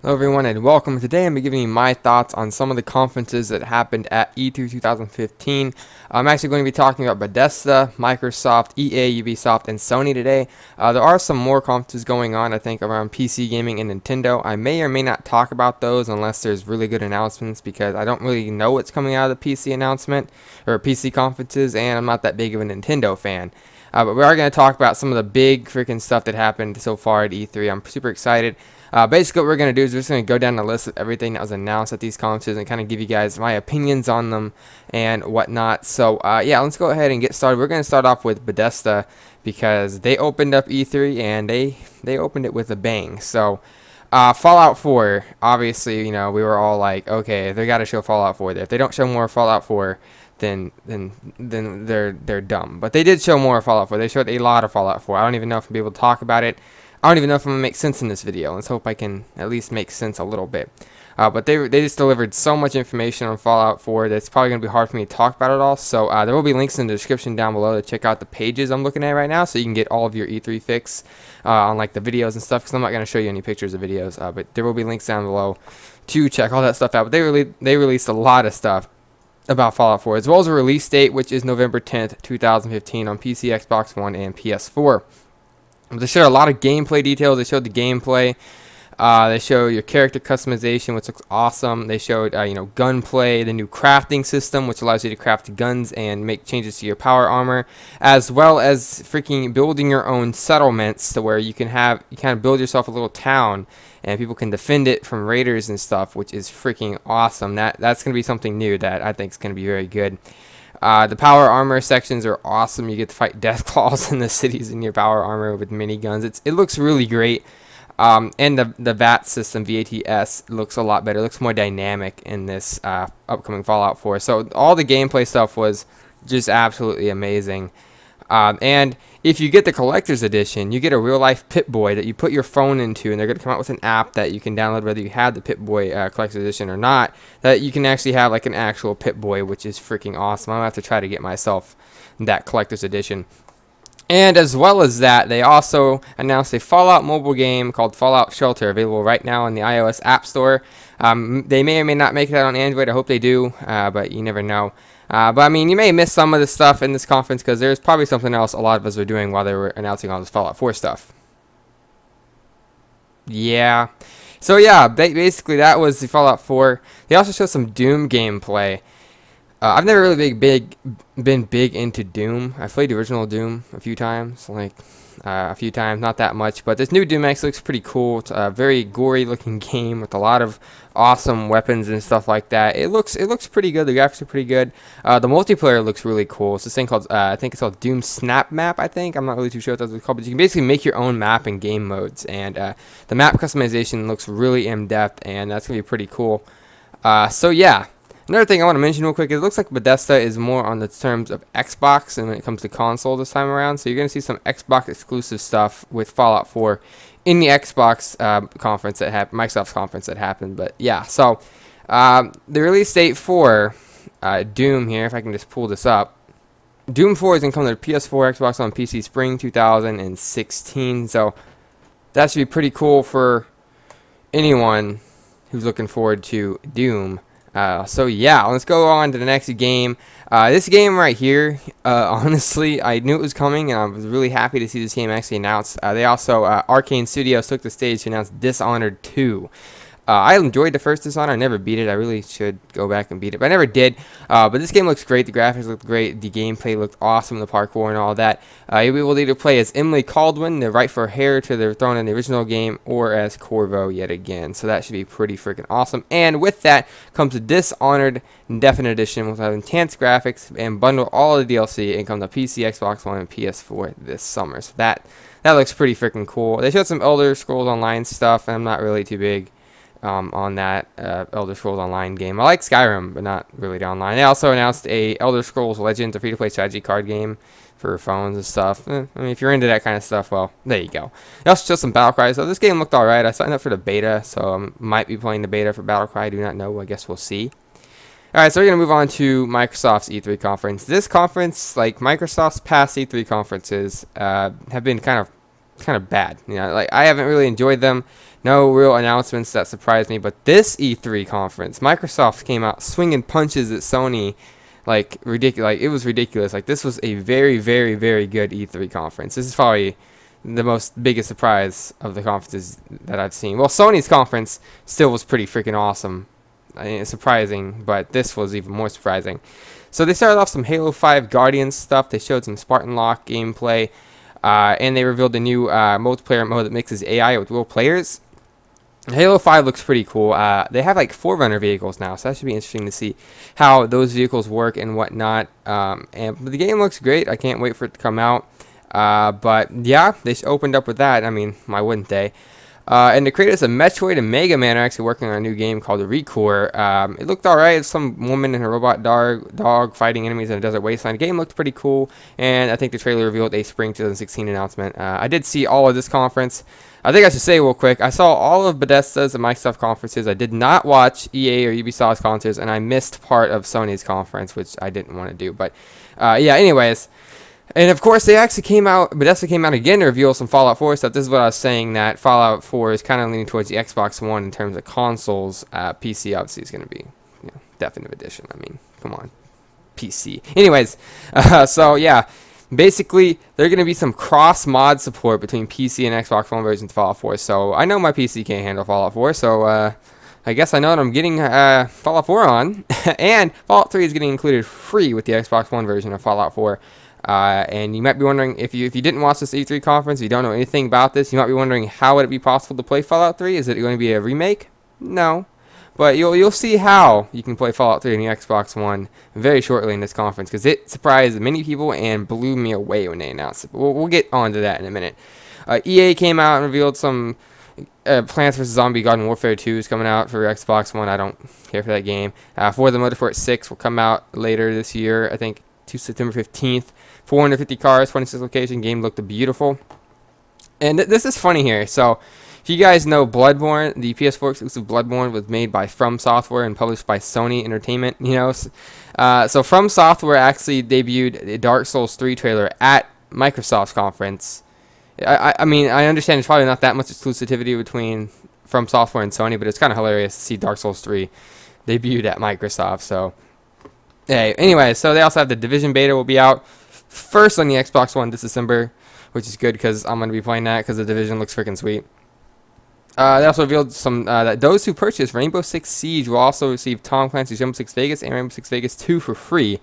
Hello everyone and welcome. Today I'm giving you my thoughts on some of the conferences that happened at E3 2015. I'm actually going to be talking about Bethesda, Microsoft, EA, Ubisoft, and Sony today. There are some more conferences going on, I think, around PC gaming and Nintendo. I may or may not talk about those unless there's really good announcements because I don't really know what's coming out of the PC announcement or PC conferences, and I'm not that big of a Nintendo fan. But we are going to talk about some of the big freaking stuff that happened so far at E3. I'm super excited. Basically, what we're going to do is we're just going to go down the list of everything that was announced at these conferences and kind of give you guys my opinions on them and whatnot. So, yeah, let's go ahead and get started. We're going to start off with Bethesda because they opened up E3 and they opened it with a bang. So, Fallout 4, obviously, you know, we were all like, okay, they got to show Fallout 4 there. If they don't show more Fallout 4, then they're dumb. But they did show more Fallout 4. They showed a lot of Fallout 4. I don't even know if I'm going to be able to talk about it. I don't even know if I'm going to make sense in this video. Let's hope I can at least make sense a little bit. But they just delivered so much information on Fallout 4 that it's probably going to be hard for me to talk about it all. So there will be links in the description down below to check out the pages I'm looking at right now, so you can get all of your E3 fix on like the videos and stuff. Because I'm not going to show you any pictures of videos, but there will be links down below to check all that stuff out. But they released a lot of stuff about Fallout 4, as well as a release date, which is November 10th, 2015 on PC, Xbox One, and PS4. They showed a lot of gameplay details. They showed the gameplay. They show your character customization, which looks awesome. They showed, gunplay, the new crafting system, which allows you to craft guns and make changes to your power armor, as well as freaking building your own settlements to where you kind of build yourself a little town, and people can defend it from raiders and stuff, which is freaking awesome. That's going to be something new that I think is going to be very good. The power armor sections are awesome. You get to fight Deathclaws in the cities in your power armor with miniguns. It looks really great. And the VAT system, VATS, looks a lot better. It looks more dynamic in this upcoming Fallout 4. So all the gameplay stuff was just absolutely amazing. And if you get the collector's edition, you get a real-life Pip-Boy that you put your phone into, and they're going to come out with an app that you can download whether you have the Pip-Boy collector's edition or not, that you can actually have like an actual Pip-Boy, which is freaking awesome. I'm going to have to try to get myself that collector's edition. And as well as that, they also announced a Fallout mobile game called Fallout Shelter, available right now in the iOS App Store. They may or may not make that on Android. I hope they do, but you never know. But I mean, you may miss some of the stuff in this conference because there's probably something else a lot of us were doing while they were announcing all this Fallout 4 stuff. Yeah. So yeah, basically that was the Fallout 4. They also showed some Doom gameplay. I've never really been big into Doom. I've played the original Doom a few times, not that much. But this new Doom actually looks pretty cool. It's a very gory looking game with a lot of awesome weapons and stuff like that. It looks pretty good. The graphics are pretty good. The multiplayer looks really cool. It's this thing called I think it's called Doom Snap Map. I think I'm not really too sure what that's called, but you can basically make your own map in game modes, and the map customization looks really in depth, and that's gonna be pretty cool. So yeah. Another thing I want to mention real quick is it looks like Bethesda is more on the terms of Xbox and when it comes to console this time around. So you're going to see some Xbox exclusive stuff with Fallout 4 in the Xbox conference Microsoft's conference that happened. But yeah, so the release date for Doom here, if I can just pull this up. Doom 4 is going to come to PS4, Xbox One, PC spring 2016. So that should be pretty cool for anyone who's looking forward to Doom. So yeah, let's go on to the next game. This game right here, honestly, I knew it was coming, and I was really happy to see this game actually announced. They also, Arcane Studios took the stage to announce Dishonored 2. I enjoyed the first Dishonored. I never beat it. I really should go back and beat it, but I never did. But this game looks great. The graphics look great. The gameplay looked awesome. The parkour and all that. You'll be able to either play as Emily Kaldwin, the rightful heir to the throne in the original game, or as Corvo yet again. So that should be pretty freaking awesome. And with that comes the Dishonored Definite Edition, which will have enhanced graphics and bundle all of the DLC and come to PC, Xbox One, and PS4 this summer. So that looks pretty freaking cool. They showed some Elder Scrolls Online stuff, and I'm not really too big on that Elder Scrolls Online game. I like Skyrim, but not really the online. They also announced a Elder Scrolls Legends, a free-to-play strategy card game for phones and stuff. I mean, if you're into that kind of stuff, well, there you go. They also showed some Battlecry. So this game looked alright. I signed up for the beta, so I might be playing the beta for Battlecry. I do not know. I guess we'll see. Alright, so we're going to move on to Microsoft's E3 conference. This conference, like Microsoft's past E3 conferences, have been kind of kind of bad. You know, like I haven't really enjoyed them. No real announcements that surprised me. But this E3 conference, Microsoft came out swinging punches at Sony, like ridiculous. Like it was ridiculous. Like this was a very, very, very good E3 conference. This is probably the most biggest surprise of the conferences that I've seen. Well, Sony's conference still was pretty freaking awesome. I mean, it's surprising, but this was even more surprising. So they started off some Halo 5 Guardians stuff. They showed some Spartan Lock gameplay, and they revealed a new multiplayer mode that mixes AI with real players. Halo 5 looks pretty cool. They have like Forerunner vehicles now, so that should be interesting to see how those vehicles work and whatnot. And the game looks great. I can't wait for it to come out. But yeah, they opened up with that. I mean, why wouldn't they? And the creators of Metroid and Mega Man are actually working on a new game called Recore. It looked alright. It's some woman and her robot dog fighting enemies in a desert wasteland. The game looked pretty cool, and I think the trailer revealed a spring 2016 announcement. I did see all of this conference. I think I should say real quick, I saw all of Bethesda's and Microsoft conferences. I did not watch EA or Ubisoft's conferences, and I missed part of Sony's conference, which I didn't want to do. But yeah, anyways. And of course, Bethesda came out again to reveal some Fallout 4 stuff. This is what I was saying, that Fallout 4 is kind of leaning towards the Xbox One in terms of consoles. PC obviously is going to be, you know, definitive edition. I mean, come on, PC. Anyways, so yeah, basically, there's going to be some cross-mod support between PC and Xbox One versions of Fallout 4. So I know my PC can't handle Fallout 4, so I guess I know what I'm getting Fallout 4 on. And Fallout 3 is getting included free with the Xbox One version of Fallout 4. And you might be wondering, if you didn't watch this E3 conference, if you don't know anything about this, you might be wondering, how would it be possible to play Fallout 3? Is it going to be a remake? No. But you'll see how you can play Fallout 3 on the Xbox One very shortly in this conference, because it surprised many people and blew me away when they announced it. But we'll get on to that in a minute. EA came out and revealed some Plants vs. Zombie Garden Warfare 2 is coming out for Xbox One. I don't care for that game. Forza Motorsport 6 will come out later this year, I think, to September 15th. 450 cars, 26 location. Game looked beautiful. And this is funny here. So, if you guys know Bloodborne, the PS4 exclusive Bloodborne was made by From Software and published by Sony Entertainment. You know, so From Software actually debuted a Dark Souls 3 trailer at Microsoft's conference. I mean, I understand there's probably not that much exclusivity between From Software and Sony, but it's kind of hilarious to see Dark Souls 3 debuted at Microsoft. So, hey, anyway, so they also have the Division beta will be out first on the Xbox One this December, which is good because I'm going to be playing that because the Division looks freaking sweet. They also revealed some that those who purchase Rainbow Six Siege will also receive Tom Clancy's Rainbow Six Vegas and Rainbow Six Vegas 2 for free.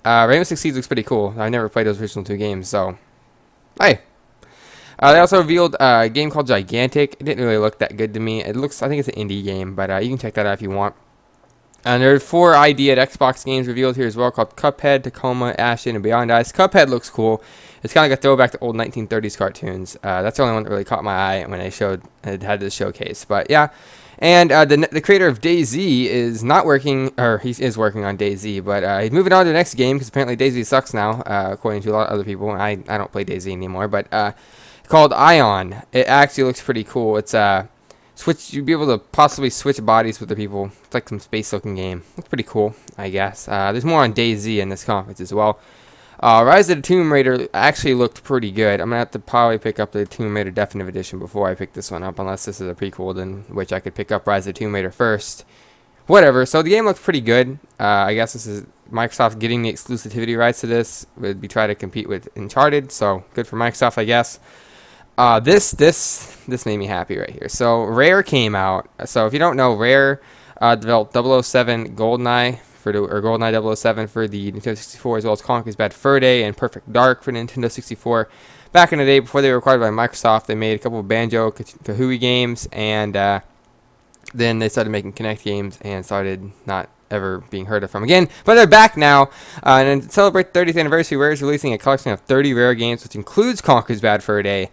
Rainbow Six Siege looks pretty cool. I've never played those original two games, so hey. They also revealed a game called Gigantic. It didn't really look that good to me. I think it's an indie game, but you can check that out if you want. And there are 4 ID at Xbox games revealed here as well, called Cuphead, Tacoma, Ashen, and Beyond Ice. Cuphead looks cool. It's kind of like a throwback to old 1930s cartoons. That's the only one that really caught my eye when they had this showcase. But yeah, and the creator of DayZ is not working, or he is working on DayZ, but he's moving on to the next game because apparently DayZ sucks now, according to a lot of other people. I don't play DayZ anymore, but called Ion. It actually looks pretty cool. It's you'd be able to possibly switch bodies with the people. It's like some space-looking game. It's pretty cool, I guess. There's more on DayZ in this conference as well. Rise of the Tomb Raider actually looked pretty good. I'm going to have to probably pick up the Tomb Raider Definitive Edition before I pick this one up, unless this is a prequel, in which I could pick up Rise of the Tomb Raider first. Whatever, so the game looks pretty good. I guess this is Microsoft getting the exclusivity rights to this. Would be trying to compete with Uncharted, so good for Microsoft, I guess. This made me happy right here. So Rare came out. So if you don't know, Rare developed 007 GoldenEye GoldenEye 007 for the Nintendo 64, as well as Conker's Bad Fur Day and Perfect Dark for Nintendo 64. Back in the day, before they were acquired by Microsoft, they made a couple of Banjo-Kazooie games, and then they started making Kinect games and started not ever being heard of from again. But they're back now, and to celebrate the 30th anniversary, Rare is releasing a collection of 30 Rare games, which includes Conker's Bad Fur Day.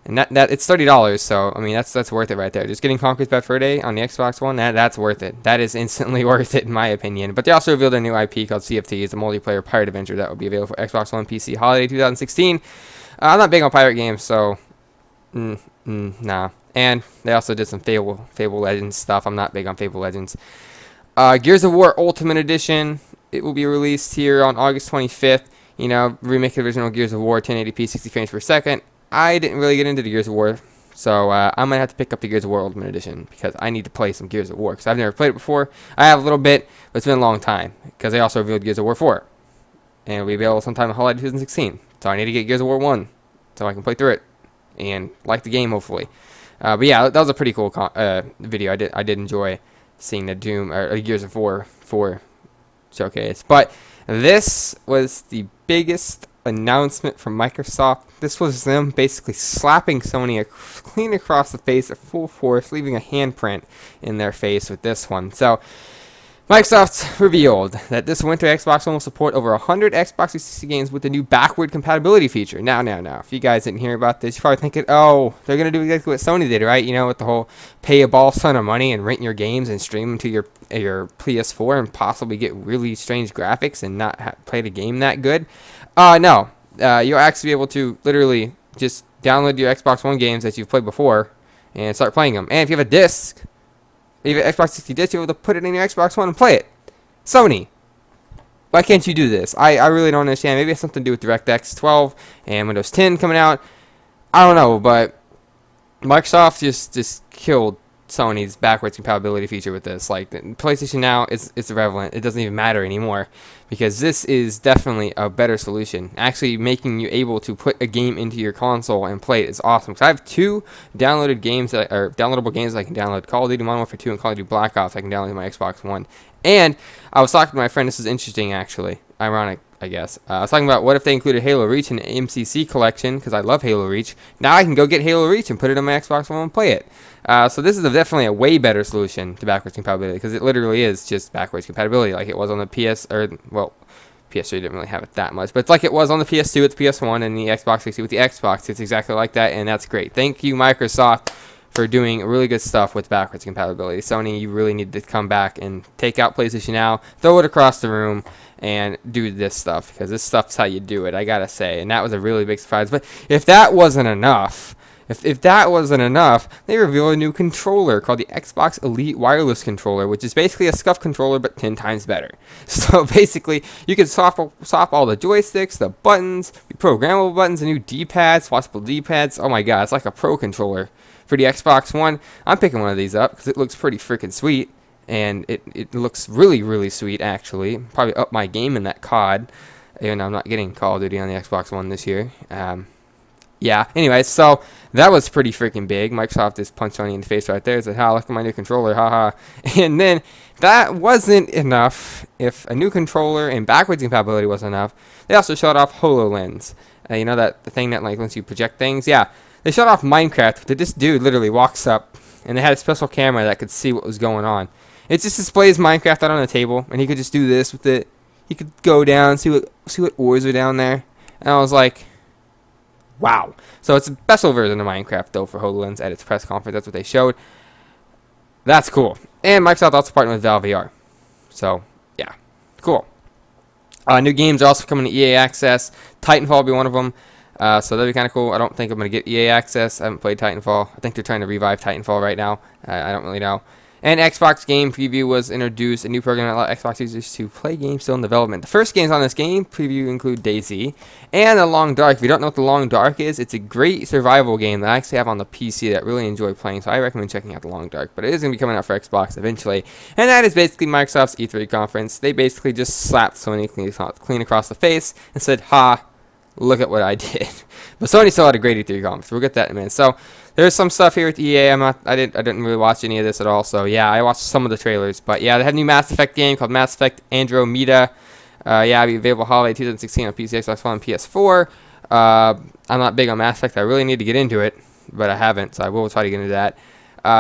And that it's $30, so I mean that's worth it right there. Just getting Conker's Bad Fur Day on the Xbox One, that's worth it. That is instantly worth it in my opinion. But they also revealed a new IP called CFT. It's a multiplayer pirate adventure that will be available for Xbox One, PC, holiday 2016. I'm not big on pirate games, so nah. And they also did some Fable Legends stuff. I'm not big on Fable Legends. Gears of War Ultimate Edition. It will be released here on August 25th. You know, remake the original Gears of War 1080p 60 frames per second. I didn't really get into the Gears of War, so I'm gonna have to pick up the Gears of War Ultimate Edition because I need to play some Gears of War because I've never played it before. I have a little bit, but it's been a long time because they also revealed Gears of War 4, and it'll be available sometime in holiday 2016. So I need to get Gears of War 1 so I can play through it and like the game hopefully. But yeah, that was a pretty cool video. I did enjoy seeing the Doom or Gears of War 4 showcase. But this was the biggest announcement from Microsoft. This was them basically slapping Sony clean across the face at full force, leaving a handprint in their face with this one. So Microsoft revealed that this winter Xbox One will support over 100 Xbox 360 games with the new backward compatibility feature. Now, if you guys didn't hear about this, you're probably thinking, oh, they're going to do exactly what Sony did, right? You know, with the whole pay a ball ton of money and rent your games and stream them to your PS4 and possibly get really strange graphics and not play the game that good. No. You'll actually be able to literally just download your Xbox One games that you've played before and start playing them. And if you have a disc, even Xbox 60 disc, you're able to put it in your Xbox One and play it. Sony, why can't you do this? I really don't understand. Maybe it has something to do with DirectX 12 and Windows 10 coming out. I don't know, but Microsoft just killed Sony's backwards compatibility feature with this. Like, PlayStation Now is irrelevant. It doesn't even matter anymore because this is definitely a better solution. Actually making you able to put a game into your console and play it is awesome. Because I have two downloaded games downloadable games that I can download: Call of Duty Modern Warfare 2 and Call of Duty Black Ops. I can download on my Xbox One. And I was talking to my friend. This is interesting, actually. Ironic, I guess. I was talking about what if they included Halo Reach in the MCC collection, because I love Halo Reach. Now I can go get Halo Reach and put it on my Xbox One and play it. So this is definitely a way better solution to backwards compatibility, because it literally is just backwards compatibility, like it was on the PS3 didn't really have it that much, but it's like it was on the PS2 with the PS1 and the Xbox 360 with the Xbox. It's exactly like that, and that's great. Thank you, Microsoft, for doing really good stuff with backwards compatibility. Sony, you really need to come back and take out PlayStation Now, throw it across the room, and do this stuff, because this stuff's how you do it, I gotta say. And that was a really big surprise. But if that wasn't enough, they revealed a new controller called the Xbox Elite Wireless Controller, which is basically a SCUF controller but 10 times better. So basically, you can swap all the joysticks, the buttons, the programmable buttons, the new D-pads, swappable D-pads. Oh my god, it's like a pro controller for the Xbox One. I'm picking one of these up because it looks pretty freaking sweet. And it looks really, really sweet, actually. Probably up my game in that COD. Even though I'm not getting Call of Duty on the Xbox One this year. Yeah, anyway, so that was pretty freaking big. Microsoft just punched Sony in the face right there. Said, look at my new controller, haha. And then, that wasn't enough. If a new controller and backwards compatibility wasn't enough, they also showed off HoloLens. You know, the thing that like lets you project things? Yeah, they showed off Minecraft. This dude literally walks up, and they had a special camera that could see what was going on. It just displays Minecraft out on the table, and he could just do this with it. He could go down, see what ores are down there. And I was like, wow. So it's a special version of Minecraft, though, for HoloLens at its press conference. That's what they showed. That's cool. And Microsoft also partnered with Valve VR. So, yeah. Cool. New games are also coming to EA Access. Titanfall will be one of them. So that'd be kind of cool. I don't think I'm going to get EA Access. I haven't played Titanfall. I think they're trying to revive Titanfall right now. I don't really know. And Xbox Game Preview was introduced, a new program that allows Xbox users to play games still in development. The first games on this game preview include DayZ and The Long Dark. If you don't know what The Long Dark is, it's a great survival game that I actually have on the PC that I really enjoy playing, so I recommend checking out The Long Dark. But it is going to be coming out for Xbox eventually. And that is basically Microsoft's E3 conference. They basically just slapped Sony clean across the face and said, ha, look at what I did. But Sony still had a great E3 conference. We'll get that in a minute. So there's some stuff here with EA. I didn't really watch any of this at all. So yeah, I watched some of the trailers. But yeah, they have a new Mass Effect game called Mass Effect Andromeda. Yeah, it'll be available holiday 2016 on PC, Xbox One, and PS4. I'm not big on Mass Effect. I really need to get into it, but I haven't. So I will try to get into that.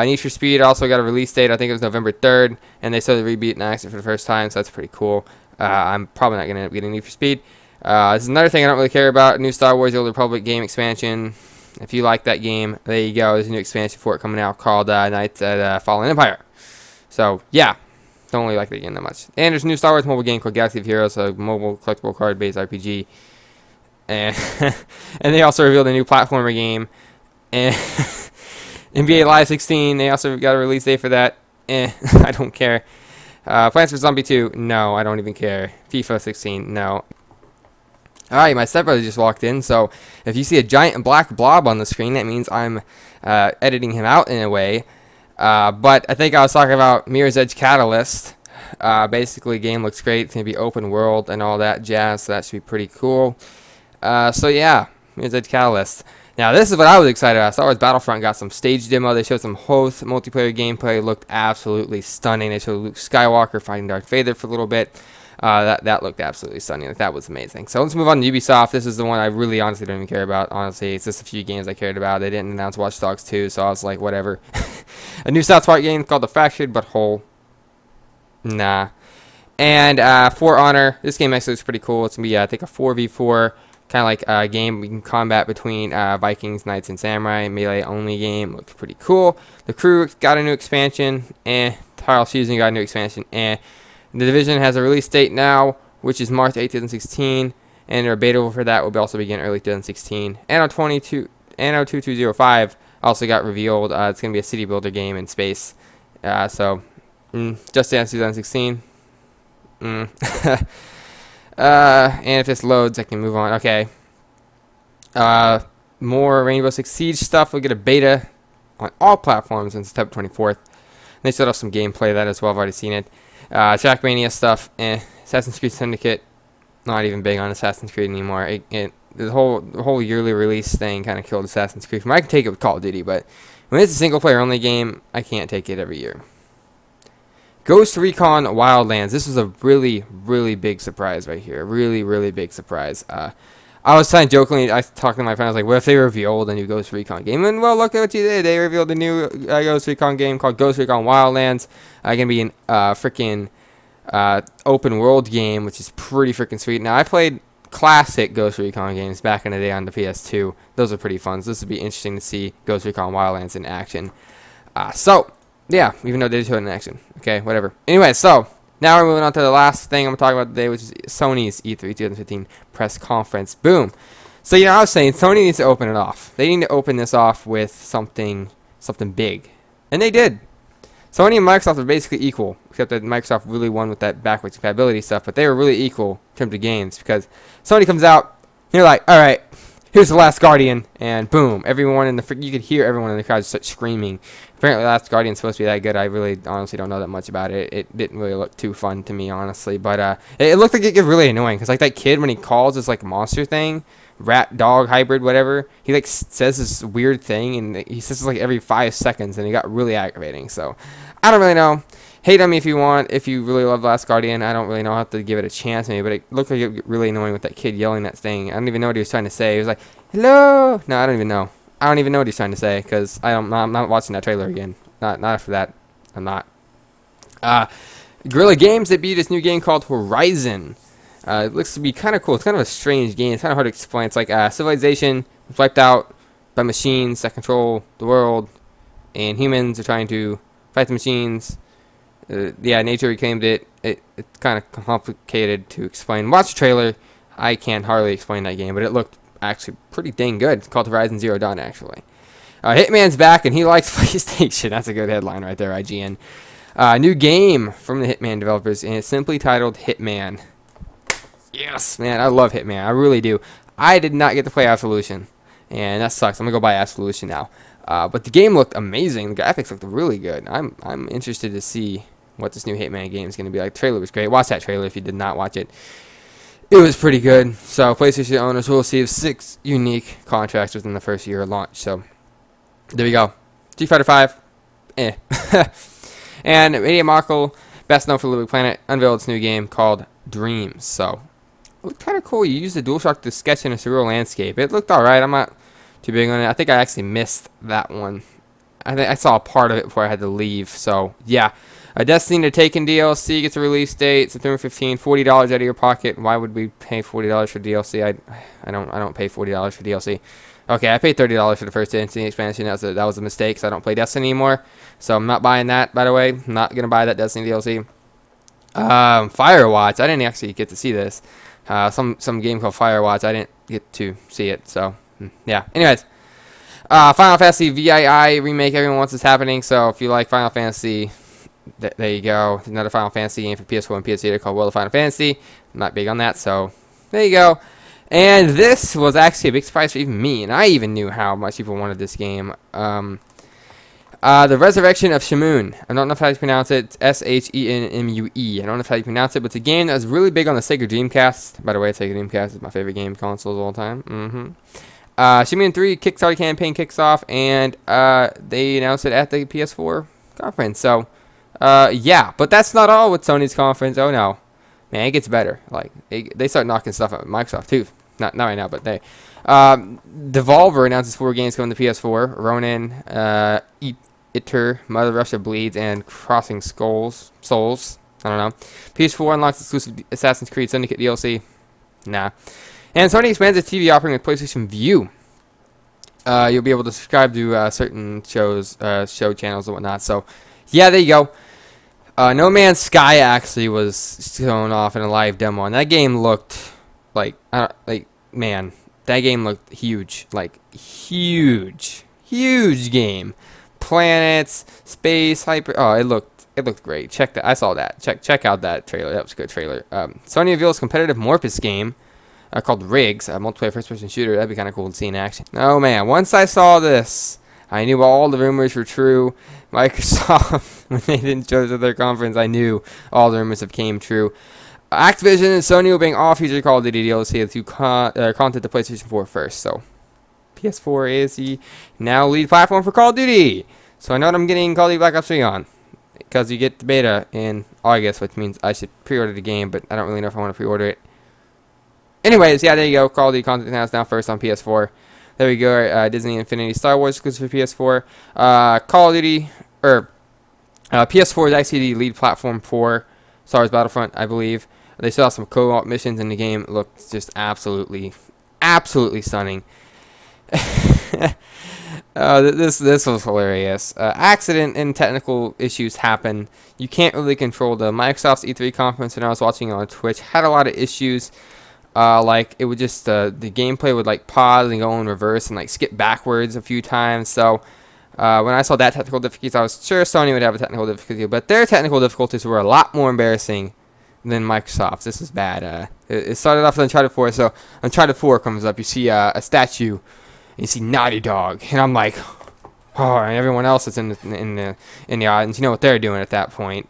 Need for Speed also got a release date. I think it was November 3rd, and they started Rebeat in action for the first time. So that's pretty cool. I'm probably not going to end up getting Need for Speed. This is another thing I don't really care about. New Star Wars The Old Republic game expansion. If you like that game, there you go. There's a new expansion for it coming out called Knights at Fallen Empire. So, yeah. Don't really like that game that much. And there's a new Star Wars mobile game called Galaxy of Heroes, a mobile collectible card-based RPG. And, and they also revealed a new platformer game. And NBA Live 16, they also got a release date for that. I don't care. Plants vs. Zombie 2, no, I don't even care. FIFA 16, no. Alright, my stepbrother just walked in, so if you see a giant black blob on the screen, that means I'm editing him out in a way. But I think I was talking about Mirror's Edge Catalyst. Basically, game looks great. It's going to be open world and all that jazz, so that should be pretty cool. So yeah, Mirror's Edge Catalyst. Now, this is what I was excited about. Star Wars Battlefront got some stage demo. They showed some Hoth multiplayer gameplay. It looked absolutely stunning. They showed Luke Skywalker fighting Darth Vader for a little bit. That looked absolutely stunning. Like, that was amazing. So let's move on to Ubisoft. This is the one I really honestly don't even care about. Honestly, it's just a few games I cared about. They didn't announce Watch Dogs 2, so I was like, whatever. A new South Park game called The Fractured But Whole. Nah. And For Honor. This game actually looks pretty cool. It's going to be, I think, a 4v4 kind of like a game we can combat between Vikings, Knights, and Samurai. Melee only game. Looks pretty cool. The Crew got a new expansion. Trials Fusion got a new expansion. The Division has a release date now, which is March 8, 2016. And their beta for that will also begin early 2016. Anno 2205 also got revealed. It's going to be a city builder game in space. Just Dance 2016. And if this loads, I can move on. Okay. More Rainbow Six Siege stuff. We'll get a beta on all platforms on September 24th. And they showed off some gameplay of that as well. I've already seen it. Trackmania stuff. Assassin's Creed Syndicate. Not even big on Assassin's Creed anymore. The whole yearly release thing kind of killed Assassin's Creed. I can take it with Call of Duty, but when it's a single player only game, I can't take it every year. Ghost Recon Wildlands. This was a really, really big surprise right here. Really, really big surprise. I was kind of jokingly, I talked to my friend, I was like, what if they revealed a new Ghost Recon game? And well, look at what you did. They revealed a new Ghost Recon game called Ghost Recon Wildlands. Going to be an freaking open world game, which is pretty freaking sweet. Now, I played classic Ghost Recon games back in the day on the PS2. Those are pretty fun. So this would be interesting to see Ghost Recon Wildlands in action. Yeah, even though they did show it in action. Okay, whatever. Anyway, so now we're moving on to the last thing I'm going to talk about today, which is Sony's E3 2015 press conference. Boom. So, you know, I was saying Sony needs to open it off. They need to open this off with something big. And they did. Sony and Microsoft are basically equal, except that Microsoft really won with that backwards compatibility stuff, but they were really equal in terms of games, because Sony comes out, you're like, all right, here's The Last Guardian, and boom, everyone in you could hear everyone in the crowd start screaming. Apparently, Last Guardian's supposed to be that good. I really, honestly don't know that much about it. It didn't really look too fun to me, honestly, but it looked like it gets really annoying, because like that kid, when he calls this like monster thing, rat dog hybrid whatever, he like says this weird thing, and he says it like every 5 seconds, and it got really aggravating. So I don't really know. Hate on me if you want. If you really love Last Guardian, I don't really know. I'll have to give it a chance maybe, but it looked like it got really annoying with that kid yelling that thing. I don't even know what he was trying to say. He was like, hello. No, I don't even know. I don't even know what he's trying to say, because I'm not watching that trailer again. Not after that. I'm not. Guerrilla Games debuted this new game called Horizon. It looks to be kind of cool. It's kind of a strange game. It's kind of hard to explain. It's like civilization was wiped out by machines that control the world, and humans are trying to fight the machines. Yeah, nature reclaimed it. It's kind of complicated to explain. Watch the trailer. I can't hardly explain that game, but it looked actually pretty dang good. It's called Horizon Zero Dawn, actually. Hitman's back, and he likes PlayStation. That's a good headline right there, IGN. New game from the Hitman developers, and it's simply titled Hitman. Yes, man, I love Hitman. I really do. I did not get to play Absolution, and that sucks. I'm going to go buy Absolution now. But the game looked amazing. The graphics looked really good. I'm interested to see what this new Hitman game is going to be like. The trailer was great. Watch that trailer if you did not watch it. It was pretty good. So PlayStation owners will receive 6 unique contracts within the first year of launch. So there we go. Street Fighter 5. And MediaMarkt, best known for Little Big Planet, unveiled its new game called Dreams. So it looked kind of cool. You used the DualShock to sketch in a surreal landscape. It looked alright. I'm not too big on it. I think I actually missed that one. I think I saw a part of it before I had to leave. So yeah. Destiny to Taken DLC gets a release date September 15. $40 out of your pocket. Why would we pay $40 for DLC? I don't pay $40 for DLC. Okay, I paid $30 for the first Destiny expansion. That was a mistake, because I don't play Destiny anymore. So I'm not buying that, by the way. I'm not gonna buy that Destiny DLC. Firewatch. I didn't actually get to see this. Some game called Firewatch. I didn't get to see it. So yeah. Anyways, Final Fantasy VII remake. Everyone wants this happening. So if you like Final Fantasy, there you go. Another Final Fantasy game for PS4 and PS3 called World of Final Fantasy. I'm not big on that, so there you go. And this was actually a big surprise for even me, and I even knew how much people wanted this game. The Resurrection of Shamoon. I don't know how you pronounce it. It's Shenmue. I don't know how you pronounce it, but it's a game that was really big on the Sega Dreamcast. By the way, Sega Dreamcast is my favorite game console of all time. Shamoon 3 Kickstarter campaign kicks off, and they announced it at the PS4 conference. So, yeah, but that's not all with Sony's conference. Oh no, man, it gets better. Like they start knocking stuff out with Microsoft too. Not right now, but they. Devolver announces 4 games coming to PS4: Ronin, Iter, Mother Russia Bleeds, and Crossing Souls. I don't know. PS4 unlocks exclusive Assassin's Creed Syndicate DLC. Nah. And Sony expands its TV offering with PlayStation Vue. You'll be able to subscribe to certain shows, show channels and whatnot. So, yeah, there you go. No Man's Sky actually was shown off in a live demo, and that game looked like man, that game looked huge, like huge game. Planets, space, hyper. Oh, it looked great. Check that. I saw that. Check out that trailer. That was a good trailer. Sony reveals competitive Morpheus game called Riggs, a multiplayer first-person shooter. That'd be kind of cool to see in action. Oh man, once I saw this, I knew all the rumors were true. Microsoft, when they didn't show us at their conference, I knew all the rumors have came true. Activision and Sony will bring all future Call of Duty DLC to content to PlayStation 4 first. So, PS4 is the now lead platform for Call of Duty. So I know what I'm getting Call of Duty Black Ops 3 on, because you get the beta in August, which means I should pre-order the game, but I don't really know if I want to pre-order it. Anyways, yeah, there you go. Call of Duty content now first on PS4. There we go. Disney Infinity Star Wars exclusive for PS4. Call of Duty, or PS4 is actually the lead platform for Star Wars Battlefront, I believe. They still have some co-op missions in the game. It looks just absolutely stunning. This was hilarious. Accident and technical issues happen. You can't really control the Microsoft's E3 conference, and I was watching it on Twitch. Had a lot of issues. Like it would just the gameplay would like pause and go in reverse and like skip backwards a few times. So when I saw that technical difficulties, I was sure Sony would have a technical difficulty, but their technical difficulties were a lot more embarrassing than Microsoft's. This is bad. It started off with Uncharted 4. So Uncharted 4 comes up. You see a statue, and you see Naughty Dog, and I'm like, oh, and everyone else that's in the audience, you know what they're doing at that point.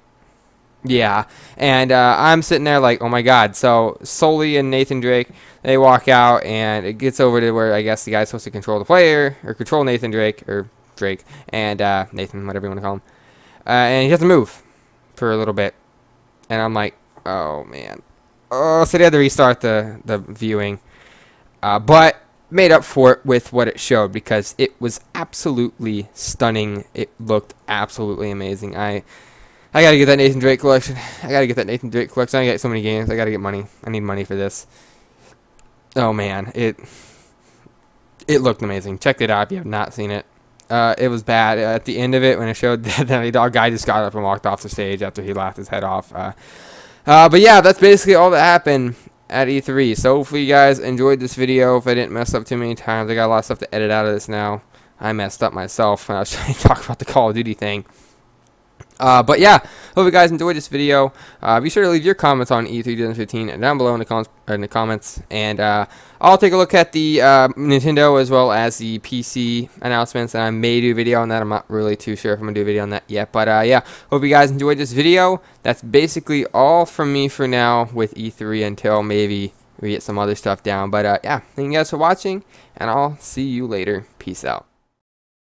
Yeah, and I'm sitting there like, oh my god. So Sully and Nathan Drake, they walk out, and it gets over to where I guess the guy's supposed to control the player, or control Nathan Drake, or Drake, and Nathan, whatever you want to call him. And he has to move for a little bit. And I'm like, oh man. Oh, so they had to restart the viewing. But made up for it with what it showed, because it was absolutely stunning. It looked absolutely amazing. I gotta get that Nathan Drake collection. I gotta get so many games. I gotta get money. I need money for this. Oh man, it looked amazing. Check it out if you have not seen it. It was bad. At the end of it, when it showed that the dog guy just got up and walked off the stage after he laughed his head off. But yeah, that's basically all that happened at E3. So hopefully you guys enjoyed this video. If I didn't mess up too many times, I got a lot of stuff to edit out of this now. I messed up myself when I was trying to talk about the Call of Duty thing. But yeah, hope you guys enjoyed this video. Be sure to leave your comments on E3 2015 down below in the comments, and I'll take a look at the Nintendo as well as the PC announcements, and I may do a video on that. I'm not really too sure if I'm gonna do a video on that yet, but yeah, hope you guys enjoyed this video. That's basically all from me for now with E3 until maybe we get some other stuff down. But yeah, thank you guys for watching, and I'll see you later. Peace out.